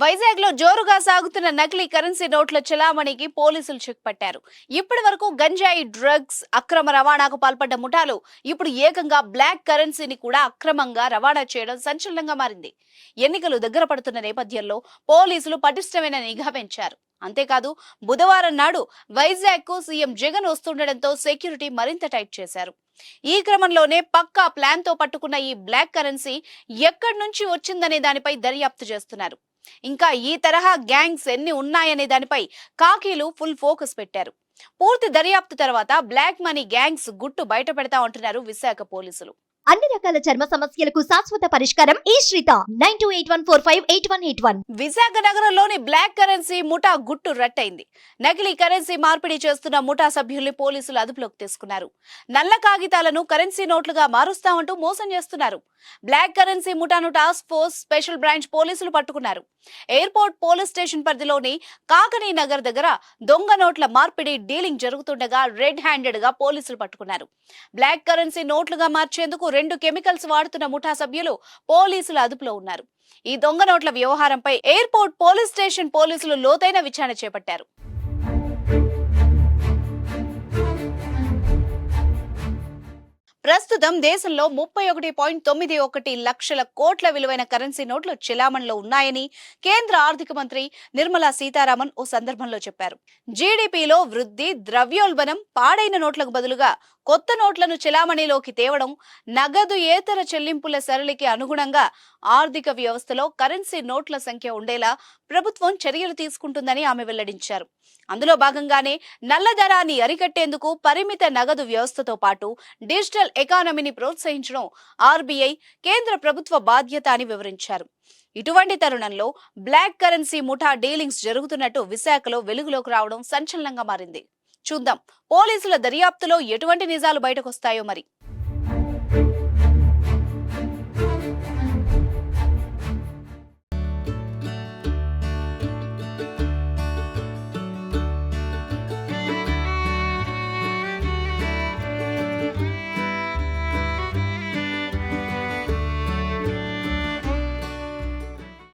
వైజాగ్ లో జోరుగా సాగుతున్న నకిలీ కరెన్సీ నోట్ల చలామణికి పోలీసులు చెక్ పట్టారు. ఇప్పటి వరకు గంజాయి, డ్రగ్స్ అక్రమ రవాణాకు పాల్పడ్డ ముఠాలు ఇప్పుడు ఏకంగా బ్లాక్ కరెన్సీని కూడా అక్రమంగా రవాణా చేయడం సంచలనంగా మారింది. ఎన్నికలు దగ్గర పడుతున్న నేపథ్యంలో పోలీసులు పటిష్టమైన నిఘా పెంచారు. అంతేకాదు, బుధవారం నాడు వైజాగ్ కు సీఎం జగన్ వస్తుండటంతో సెక్యూరిటీ మరింత టైట్ చేశారు. ఈ క్రమంలోనే పక్కా ప్లాన్ తో పట్టుకున్న ఈ బ్లాక్ కరెన్సీ ఎక్కడి నుంచి వచ్చిందనే దానిపై దర్యాప్తు చేస్తున్నారు. ఇంకా ఈ తరహా గ్యాంగ్స్ ఎన్ని ఉన్నాయనే దానిపై కాకీలు ఫుల్ ఫోకస్ పెట్టారు. పూర్తి దర్యాప్తు తర్వాత బ్లాక్ మనీ గ్యాంగ్స్ గుట్టు బయట పెడతా అంటున్నారు విశాఖ పోలీసులు. అన్ని రకాల చర్మ సమస్యలకు శాశ్వత పరిష్కారం ఈ శ్రీత 9281458181. విశాఖ నగరంలోని బ్లాక్ కరెన్సీ ముఠా గుట్టు రట్టయింది. నకిలీ కరెన్సీ మార్పిడి చేస్తున్న ముఠా సభ్యుల్ని పోలీసులు అదుపులోకి తీసుకున్నారు. నల్ల కాగితాలను కరెన్సీ నోట్లుగా మారుస్తామంటూ మోసం చేస్తున్నారు. బ్లాక్ కరెన్సీ ముఠాను టాస్క్ ఫోర్స్ స్పెషల్ బ్రాంచ్ పోలీసులు పట్టుకున్నారు. ఎయిర్పోర్ట్ పోలీస్ స్టేషన్ పరిధిలోని కాకనీ నగర్ దగ్గర దొంగ నోట్ల మార్పిడి డీలింగ్ జరుగుతుండగా రెడ్ హ్యాండెడ్ గా పోలీసులు పట్టుకున్నారు. బ్లాక్ కరెన్సీ నోట్లుగా మార్చేందుకు 2 కెమికల్స్ వాడుతున్న ముఠా సభ్యులు పోలీసుల అదుపులో ఉన్నారు. ఈ దొంగ నోట్ల వ్యవహారంపై ఎయిర్పోర్ట్ పోలీస్ స్టేషన్ పోలీసులు లోతైన విచారణ చేపట్టారు. ప్రస్తుతం దేశంలో 31.91 లక్షల కోట్ల విలువైన కరెన్సీ నోట్లు చెలామణిలో ఉన్నాయని కేంద్ర ఆర్థిక మంత్రి నిర్మలా సీతారామన్ ఓ సందర్భంలో చెప్పారు. జీడీపీలో వృద్ధి, ద్రవ్యోల్బణం, పాడైన నోట్లకు బదులుగా కొత్త నోట్లను చెలామణిలోకి తేవడం, నగదు ఏతర చెల్లింపుల సరళికి అనుగుణంగా ఆర్థిక వ్యవస్థలో కరెన్సీ నోట్ల సంఖ్య ఉండేలా ప్రభుత్వం చర్యలు తీసుకుంటుందని ఆమె వెల్లడించారు. అందులో భాగంగానే నల్లధనాన్ని అరికట్టేందుకు పరిమిత నగదు వ్యవస్థతో పాటు డిజిటల్ ఎకానమీని ప్రోత్సహించడం ఆర్బీఐ కేంద్ర ప్రభుత్వ బాధ్యత అని వివరించారు. ఇటువంటి తరుణంలో బ్లాక్ కరెన్సీ ముఠా డీలింగ్స్ జరుగుతున్నట్టు విశాఖలో వెలుగులోకి రావడం సంచలనంగా మారింది. చూద్దాం, పోలీసుల దర్యాప్తులో ఎటువంటి నిజాలు బయటకొస్తాయో మరి.